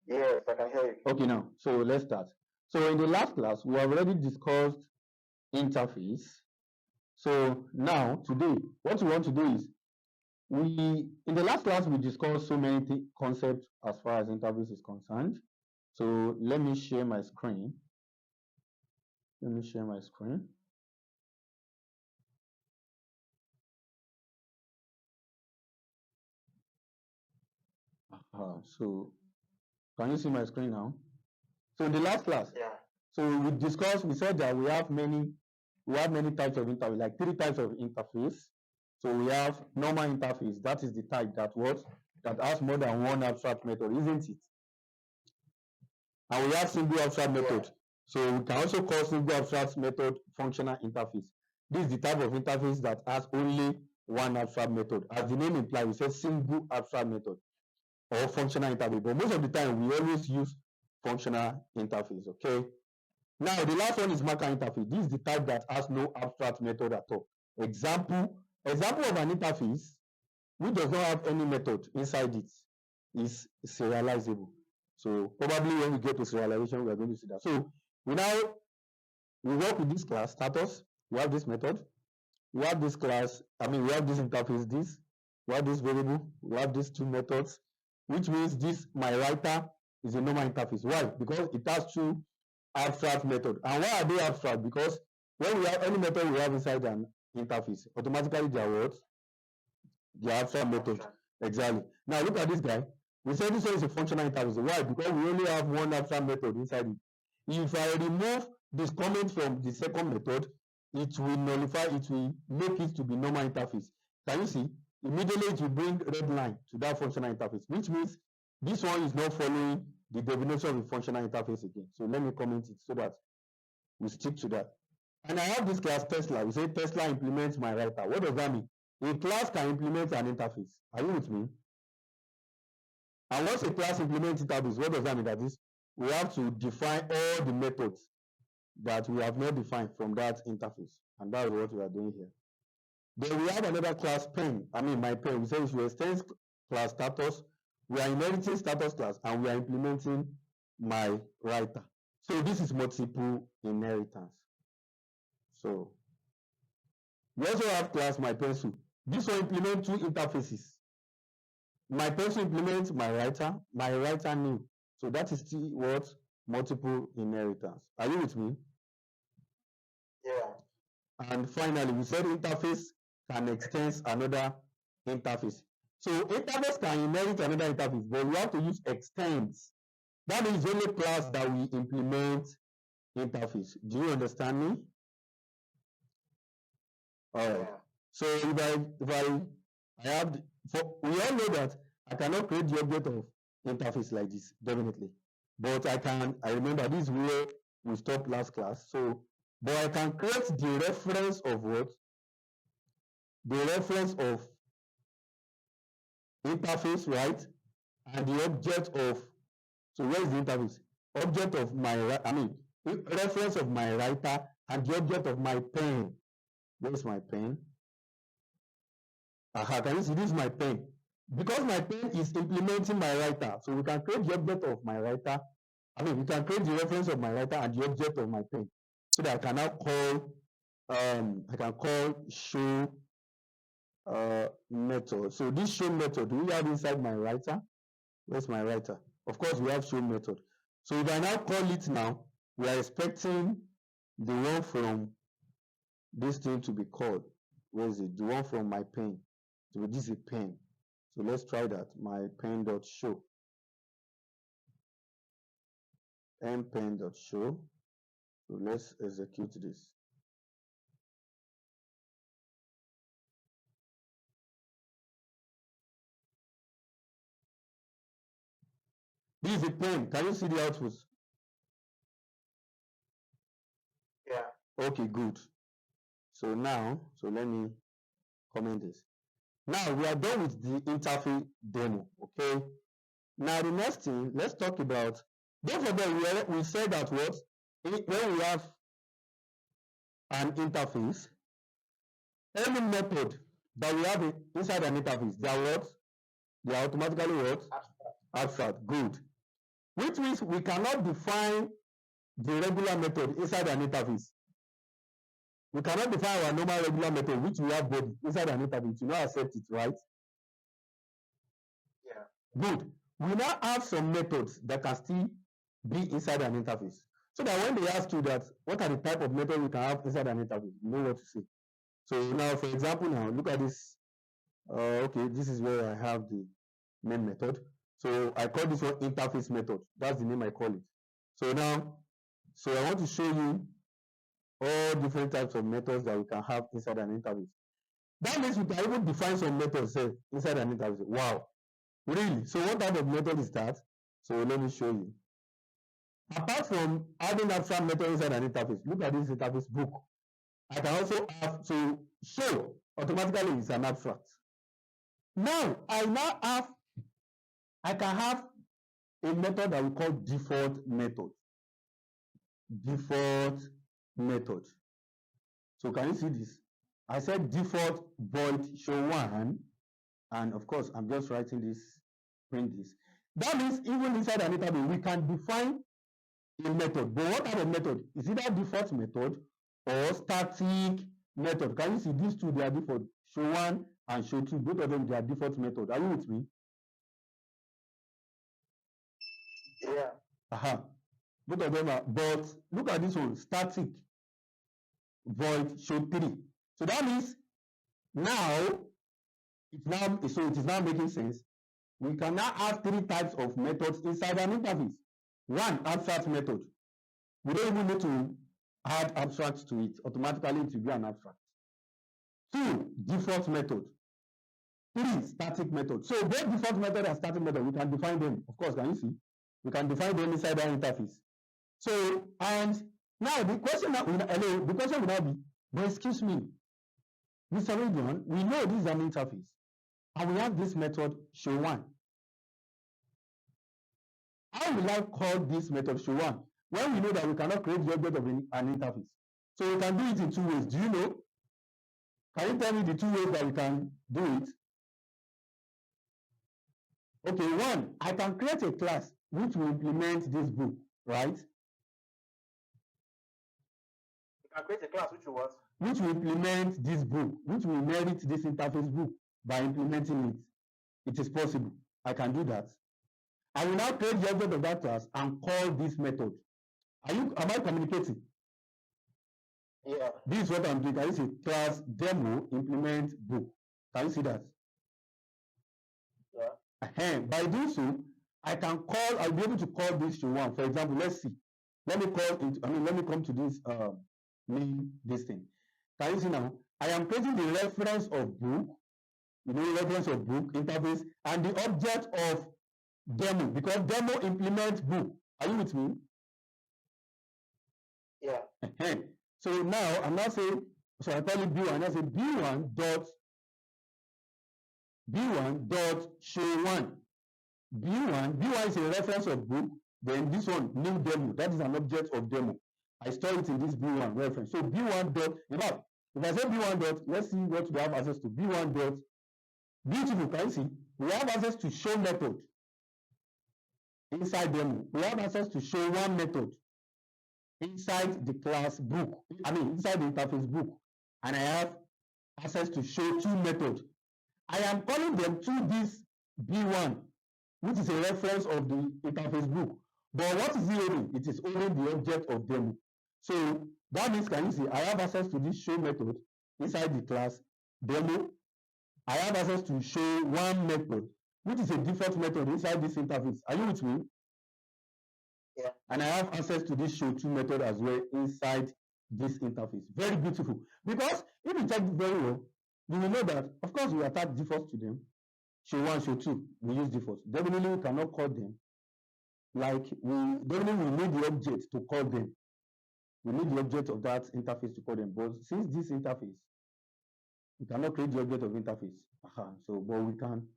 Yes, I can hear you. Okay, now, so let's start. So in the last class, we have already discussed interface. So now, today, what we want to do is, in the last class, we discussed so many concepts as far as interface is concerned. So let me share my screen. Let me share my screen. So can you see my screen now? So in the last class, Yeah. so we said that we have many types of interface, like 3 types of interface. So we have normal interface, that is the type that has more than one abstract method, isn't it? And we have single abstract method. So we can also call single abstract method functional interface. This is the type of interface that has only one abstract method. As the name implies, we say single abstract method or functional interface. But most of the time, we always use functional interface, okay? Now, the last one is marker interface. This is the type that has no abstract method at all. Example of an interface which does not have any method inside it is serializable. So probably when we get to serialization, we are going to see that. So we work with this class status. We have this method. We have this class. We have this interface. We have this variable. We have these 2 methods, which means this my writer is a normal interface. Why? Because it has 2 abstract method. And why are they abstract? Because when we have any method we have inside an interface, automatically they are what? The abstract method. Exactly. Now look at this guy. We say this one is a functional interface. Why? Because we only have one abstract method inside it. If I remove this comment from the second method, it will nullify, it will make it to be normal interface. Can you see? Immediately it will bring red line to that functional interface, which means this one is not following the definition of a functional interface again. So let me comment it so that we stick to that. And I have this class Tesla. We say Tesla implements my writer. What does that mean? A class can implement an interface. Are you with me? And once a class implements interface, what does that mean? That is, we have to define all the methods that we have not defined from that interface. And that is what we are doing here. Then we have another class pen. My pen. We say if you extend class status, we are inheriting status class and we are implementing my writer. So this is multiple inheritance. So we also have class my pencil. This will implement 2 interfaces. My pencil implements my writer new. So that is still what? Multiple inheritance. Are you with me? Yeah. And finally, we said interface can extend another interface. So interface can inherit another interface, but we have to use extends. That means the only class that we implement interface. Do you understand me? All right. So we all know that I cannot create the object of interface like this, definitely. But I remember this is where we stopped last class. So, but I can create the reference of what? The reference of interface, right? And the object of, so where is the interface? Object of reference of my writer and the object of my pen. Where's my pen? Can you see this is my pen? Because my pen is implementing my writer, so we can create the object of my writer. We can create the reference of my writer and the object of my pen. So that I can now call show method. So this show method, do we have inside my writer? Where's my writer? Of course, we have show method. So if I now call it now, we are expecting the one from this thing to be called. Where is it? The one from my pen. So this is a pen. So let's try that. My pen.show. pen.show. So let's execute this. This is a pen. Can you see the output? Yeah. Okay, good. So now, let me comment this. Now we are done with the interface demo. Okay. Now the next thing, let's talk about. Don't forget we said that what when we have an interface, any method that we have inside an interface, they are what? They are automatically what? Abstract. Abstract. Good. which means we cannot define the regular method inside an interface. We cannot define our normal regular method, which we have body inside an interface. You not accept it, right? Yeah. Good. We now have some methods that can still be inside an interface. So that when they ask you that, what are the type of methods we can have inside an interface, you know what to say. So now, for example, now look at this. Okay, this is where I have the main method. So I call this one interface method. That's the name I call it. So now, so I want to show you all different types of methods that we can have inside an interface. That means we can even define some methods inside an interface. Wow, really? So what type of method is that? So let me show you. Apart from adding abstract method inside an interface, look at this interface book. I can also have, so show automatically is an abstract. Now I can have a method that we call default method. Default method. So can you see this? I said default void show one, and of course I'm just writing this, print this. That means even inside an interface we can define a method. But what type of method? Is it a default method or static method? Can you see these two? They are default. Show one and show two. Both of them, they are default method. Are you with me? Yeah. Both of them are. But look at this one. Static void show three. So that means now it is now making sense. We can now have three types of methods inside an interface. One, abstract method. We don't even need to add abstract to it. Automatically, it will be an abstract. Two, default method. Three, static method. So both default method and static method, we can define them. Of course, can you see? We can define them inside our interface. So, and now the question that will now be, but excuse me, Mr. Radion, we know this is an interface, and we have this method show one. How will I call this method show one when we know that we cannot create the object of an interface? So we can do it in two ways. Do you know? Can you tell me the two ways that we can do it? Okay, one, I can create a class which will implement this book, right? You can create a class which will what? Which will implement this book, which will inherit this interface book by implementing it. It is possible. I can do that. I will now create the object of that class and call this method. Am I communicating? Yeah. This is what I'm doing. Can you see class demo implement book? Can you see that? Yeah. By doing so, I'll be able to call this to one. For example, let's see. Let me come to this this thing. Can you see now? I am creating the reference of book, reference of book interface, and the object of demo, because demo implements book. Are you with me? Yeah. So now I'm not saying, so I call it B1, I say B1 dot show one. B1 is a reference of book, then this one, new demo, that is an object of demo. I store it in this B1 reference. So B1 dot, in fact, if I say B1 dot, let's see what we have access to. B1 dot, beautiful, can you see? We have access to show method inside demo. We have access to show one method inside the class book, inside the interface book. And I have access to show two methods. I am calling them to this B1, which is a reference of the interface book. But what is it owning? It is owning the object of demo. So that means, can you see, I have access to this show method inside the class demo. I have access to show one method, which is a default method inside this interface. Are you with me? Yeah. And I have access to this show two method as well inside this interface. Very beautiful. Because if you check it very well, you will know that, of course, we attach defaults to them. Show one, show two, we use defaults. Definitely, we cannot call them. Like, we need the object to call them. We need the object of that interface to call them. But since this interface, we cannot create the object of interface. But we can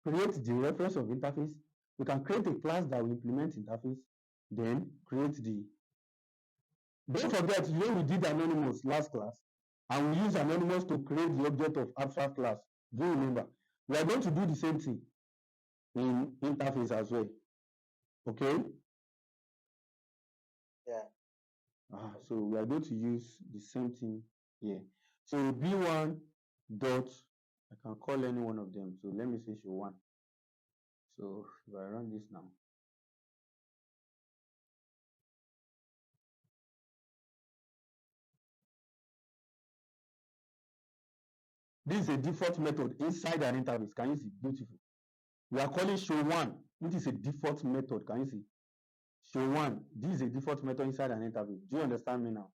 create the reference of interface. We can create a class that will implement interface, then create the. Don't forget, we did anonymous last class, and we use anonymous to create the object of abstract class. Do you remember? We are going to do the same thing in interface as well. Okay? So we are going to use the same thing here. So B1 dot, I can call any one of them. So let me say show 1. So if I run this now, this is a default method inside an interface. Can you see? Beautiful. We are calling show 1, which is a default method. Can you see? Show 1. This is a default method inside an interface. Do you understand me now?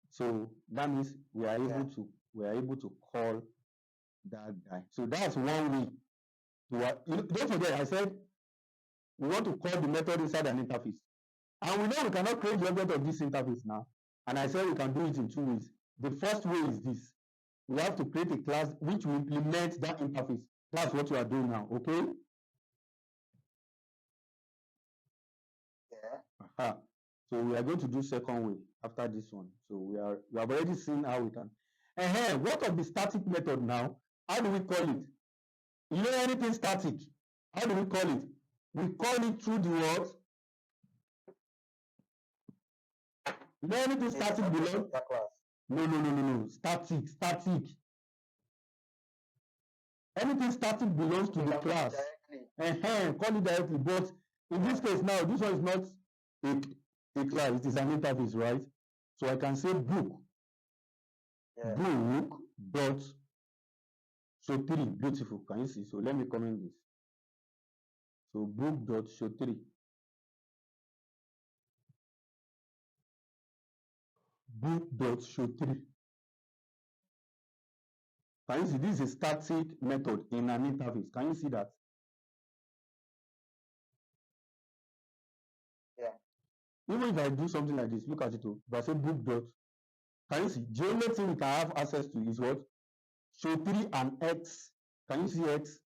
So that means we are able to call that guy. So that's one way. Don't forget, I said we want to call the method inside an interface. And we know we cannot create the object of this interface now. And I said we can do it in 2 ways. The first way is this. We have to create a class which will implement that interface. That's what we are doing now, okay? Yeah. So we are going to do second way after this one. So we have already seen how we can. What of the static method now? How do we call it? You know anything static? How do we call it? We call it through the word. You know anything static below? No. Static. Anything static belongs to the class. Call it directly. But in this case now, this one is not a class, it is an interface, right? So I can say book. Book dot show 3. Beautiful. Can you see? So let me comment this. So book dot show 3. Book dot show 3. Can you see? This is a static method in an interface. Can you see that? Even if I do something like this, look at it. If I say book dot, can you see? The only thing we can have access to is what? Show 3 and X. Can you see X?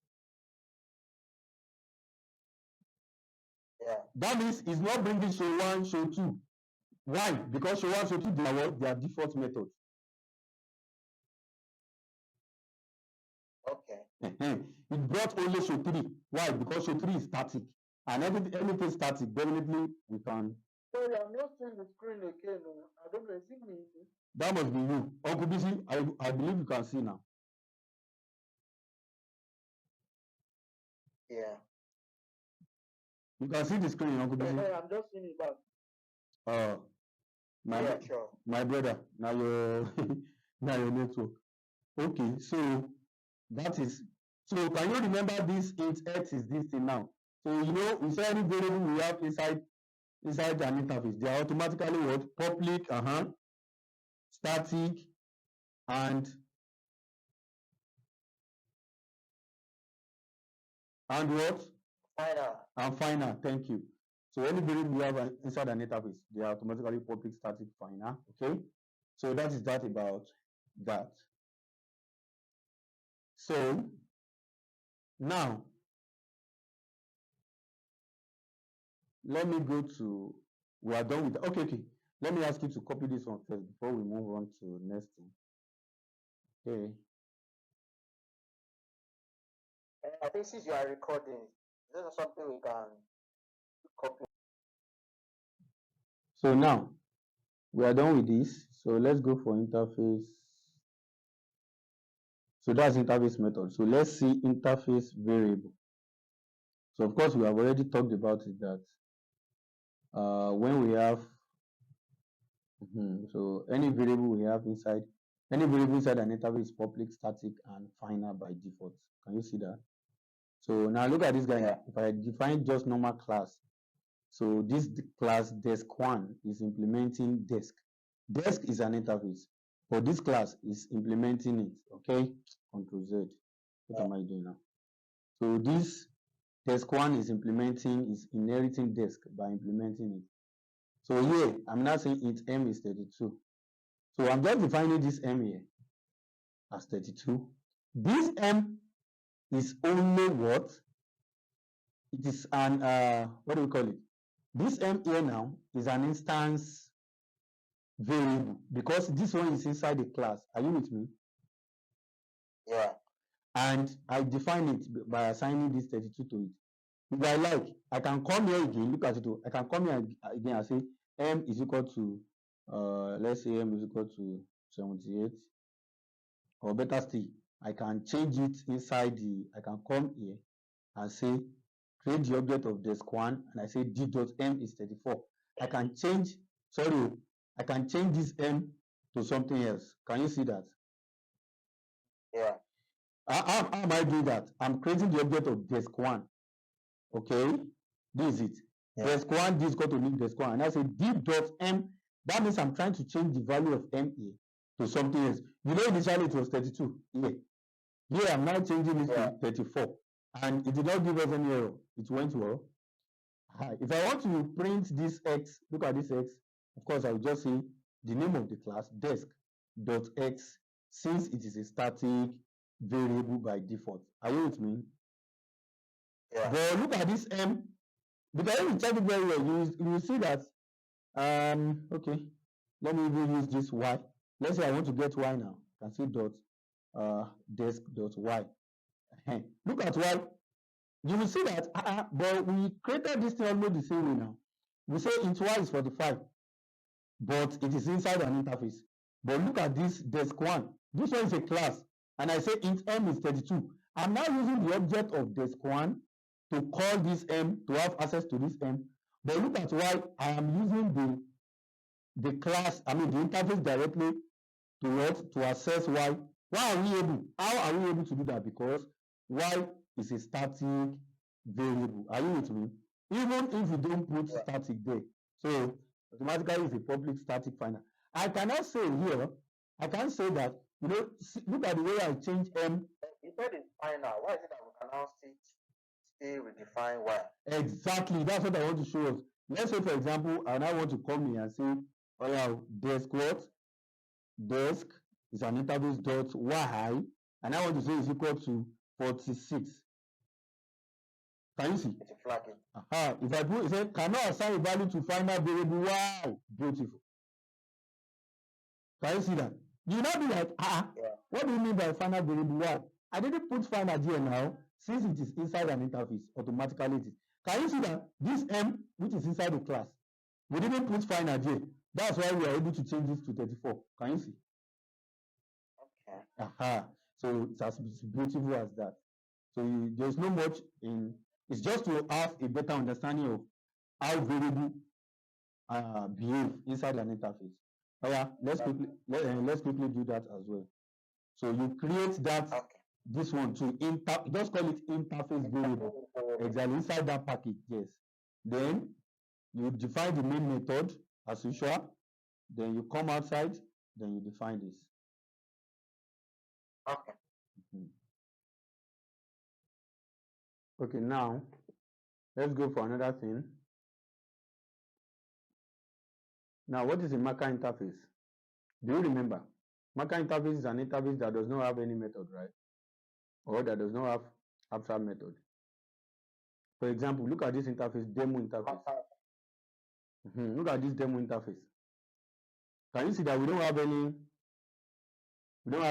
That means it's not bringing show 1, show 2. Why? Because show 1, show 2, they are what? They are default methods. It brought only show 3. Why? Because show 3 is static. And anything static, definitely we can. Sorry, I'm not seeing the screen again. I don't know. Is it me? That must be you. Uncle BC, I believe you can see now. Yeah. You can see the screen, Uncle BC. Yeah, I'm just seeing it back. My brother, now your now your network. Okay, so that is, so can you remember this int X is this thing now? So you know, is there any variable we have inside an interface? They are automatically what? Public, static, and what? Final. And final. Thank you. So any variable we have inside an interface, they are automatically public, static, final. Okay. So that is that about that. So now let me go to, we are done with, okay. Let me ask you to copy this one first before we move on to next thing. Okay. I think since you are recording, this is something we can copy. So now we are done with this. So let's go for interface. So that's interface method. So let's see interface variable. So of course we have already talked about it that when we have so any variable we have inside, any variable inside an interface is public, static, and final by default. Can you see that? So now look at this guy. If I define just normal class, so this class desk1 is implementing desk. Desk is an interface, but this class is implementing it. Okay, Control Z. What am I doing now? So this desk1 is inheriting desk by implementing it. So here I'm now saying int m is 32. So I'm just defining this m here as 32. This m is only what? It is an what do we call it? This m here now is an instance variable because this one is inside the class. Are you with me? Yeah. And I define it by assigning this 32 to it. If I like, I can come here again, look at it. I can come here again and say m is equal to, let's say m is equal to 78, or better still, I can change it inside I can come here and say, create the object of desk1, and I say d dot m is 34. I can change, sorry, I can change this m to something else. Can you see that? Yeah. How am I doing that? I'm creating the object of desk1. Okay, this is it. Yeah. Desk1, this is equal to link desk1, and I say d dot m. That means I'm trying to change the value of m here to something else. You know, initially it was 32 here. Here I'm now changing it to 34, and it did not give us any error. It went well. If I want to print this x, look at this x. Of course, I will just say the name of the class desk dot x, since it is a static variable by default. Are you with me? Yeah. But look at this m, because if you check it very well, you will see that okay, let me even use this y. Let's say I want to get y now. You can see dot desk dot y. Look at y. You will see that but we created this thing almost the same way now. We say int y is 45, but it is inside an interface. But look at this desk1. This one is a class, and I say int m is 32. I'm now using the object of desk1 to call this m, to have access to this m. But look at why I am using the class, I mean the interface directly to what? To access y. Why are we able? How are we able to do that? Because y is a static variable. Are you with me? Even if you don't put static there, so automatically it's a public static final. I cannot say here, I can't say that, you know, look at the way I change m. You said it's final. Why is it that we can now still redefine y? Exactly, that's what I want to show us. Let's say, for example, I now want to come here and say, oh yeah, desk what? Desk is an interface dot y, and I want to say is equal to 46. Can you see? It's a flag. If I put, it said cannot assign a value to final variable. Wow, beautiful. Can you see that? You not be like, what do you mean by final variable? Wow, I didn't put final here now, since it is inside an interface, automatically it is. Can you see that this m, which is inside the class, we didn't put final here. That's why we are able to change this to 34. Can you see? Okay. So it's as beautiful as that. So there's no much in. It's just to have a better understanding of how variable behave inside an interface. Oh yeah, let's quickly do that as well. So you create that this one too. Just call it interface variable. Exactly, inside that package. Yes. Then you define the main method as usual. Then you come outside. Then you define this. Okay. Okay, now let's go for another thing. Now, what is a marker interface? Do you remember? Marker interface is an interface that does not have any method, right? Or that does not have abstract method. For example, look at this interface, demo interface. Look at this demo interface. Can you see that we don't have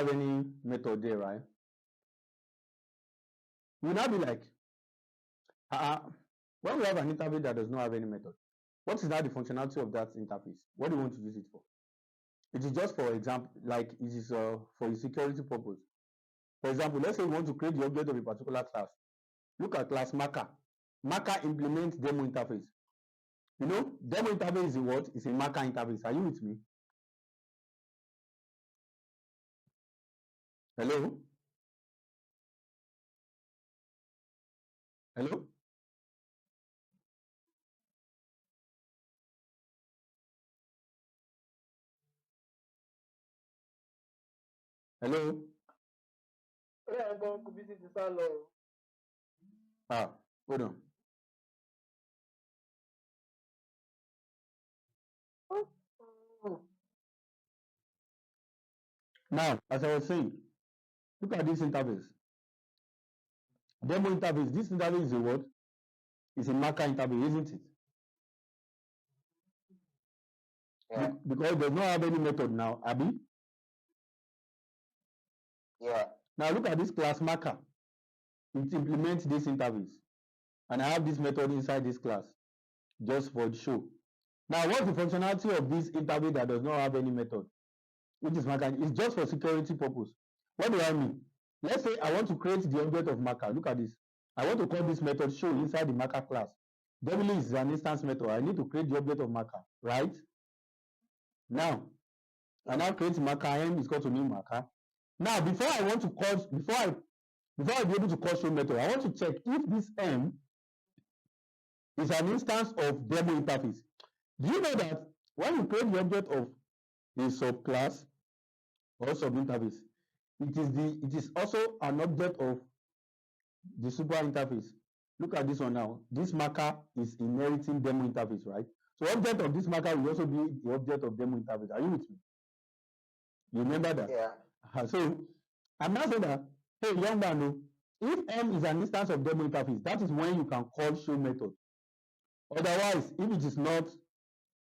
any method there, right? We will now be like, when we have an interface that does not have any method, what is now the functionality of that interface? What do you want to use it for? It is just for example, like it is for a security purpose. For example, let's say we want to create the object of a particular class. Look at class marker. Marker implements demo interface. You know, demo interface is a what? It's a marker interface. Are you with me? Hello? Hello? Hello? Hold on. Now, as I was saying, look at this interface. Demo interface. This interface is a what? It's a marker interface, isn't it? Yeah. Because it does not have any method now, Abby. Yeah. Now look at this class marker. It implements this interface. And I have this method inside this class, just for the show. Now, what's the functionality of this interface that does not have any method, which is marker? It's just for security purpose. What do I mean? Let's say I want to create the object of marker. Look at this. I want to call this method show inside the marker class. Definitely is an instance method. I need to create the object of marker, right? Now, I now create marker m is equal to new marker. Now, before I be able to call show method, I want to check if this m is an instance of demo interface. Do you know that when you create the object of a subclass or subinterface, it is also an object of the super interface? Look at this one now. This marker is inheriting demo interface, right? So object of this marker will also be the object of demo interface. Are you with me? You remember that? Yeah. So I'm not saying that, hey, young man, no, if m is an instance of demo interface, that is when you can call show method. Otherwise, if it is not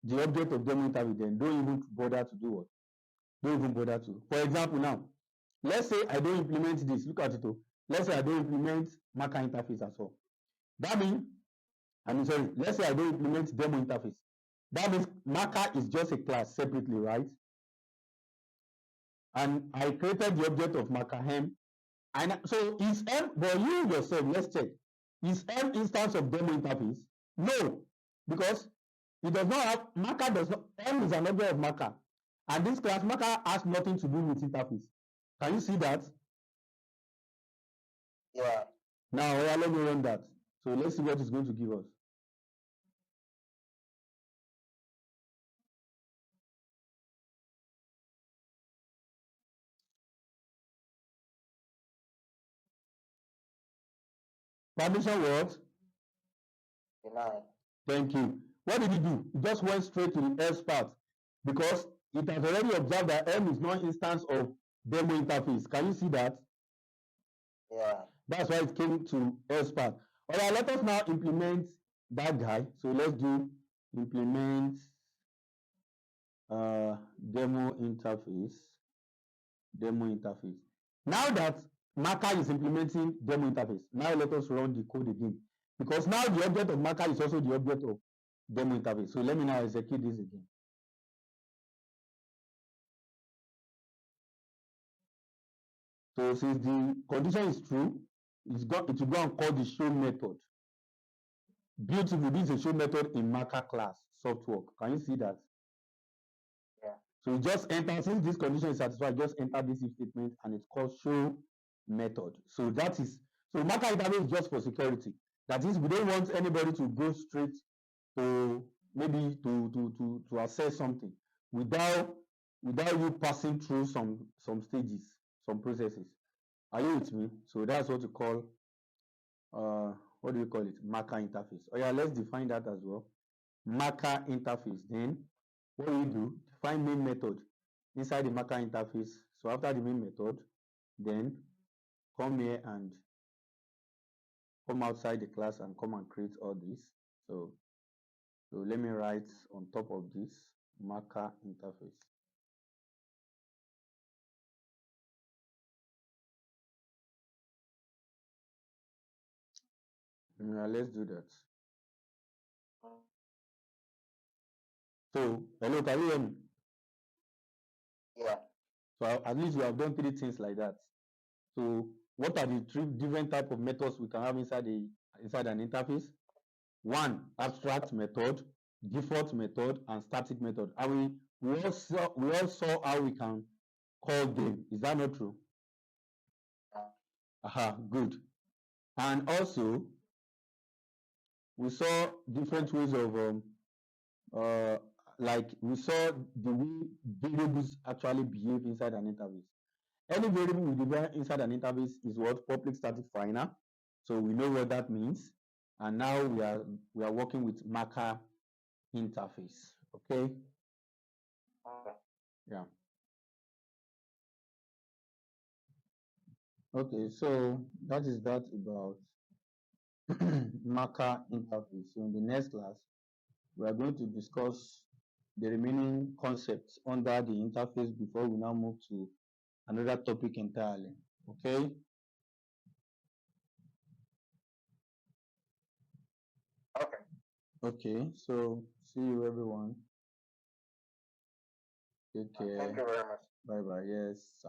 the object of demo interface, then don't even bother to do what? Don't even bother to. For example, now, let's say I don't implement this. Look at it. Oh. Let's say I don't implement marker interface as well. That means, sorry, let's say I don't implement demo interface. That means marker is just a class separately, right? And I created the object of marker m. And so is m, but you yourself, let's check. Is m instance of demo interface? No, because it does not have, marker does not, m is an object of marker. And this class marker has nothing to do with interface. Can you see that? Yeah. Now, let me run that. So let's see what it's going to give us. Permission what? Deny. Thank you. What did it do? It just went straight to the else part because it has already observed that m is not instance of demo interface. Can you see that? Yeah. That's why it came to else part. All right, let us now implement that guy. So let's do implement demo interface. Demo interface. Now that marker is implementing demo interface, now let us run the code again. Because now the object of marker is also the object of demo interface. So let me now execute this again. So since the condition is true, it will go and call the show method. Beautiful, this is a show method in marker class, software. Can you see that? Yeah. So you just enter, since this condition is satisfied, just enter this if statement and it's called show method. So that is, so marker interface is just for security. That is, we don't want anybody to go straight to maybe to access something without you passing through some stages, some processes. Are you with me? So that's what you call what do you call it? Marker interface. Oh yeah, let's define that as well. Marker interface. Then what do you do? Define main method inside the marker interface. So after the main method, then come here and come outside the class and come and create all this. So let me write on top of this marker interface. Yeah, let's do that. So hello, can you hear me? Yeah. So at least we have done 3 things like that. So what are the 3 different type of methods we can have inside an interface? 1, abstract method, default method, and static method. And we all saw how we can call them. Is that not true? Aha, good. And also we saw different ways of like we saw the way variables actually behave inside an interface. Any variable we define inside an interface is what? Public static final. So we know what that means. And now we are working with marker interface. Okay? Yeah. Okay, so that is that about marker interface. So in the next class, we are going to discuss the remaining concepts under the interface before we now move to another topic entirely. Okay? Okay. Okay, so see you everyone. Take Thank care. you very much. Bye bye. Yes.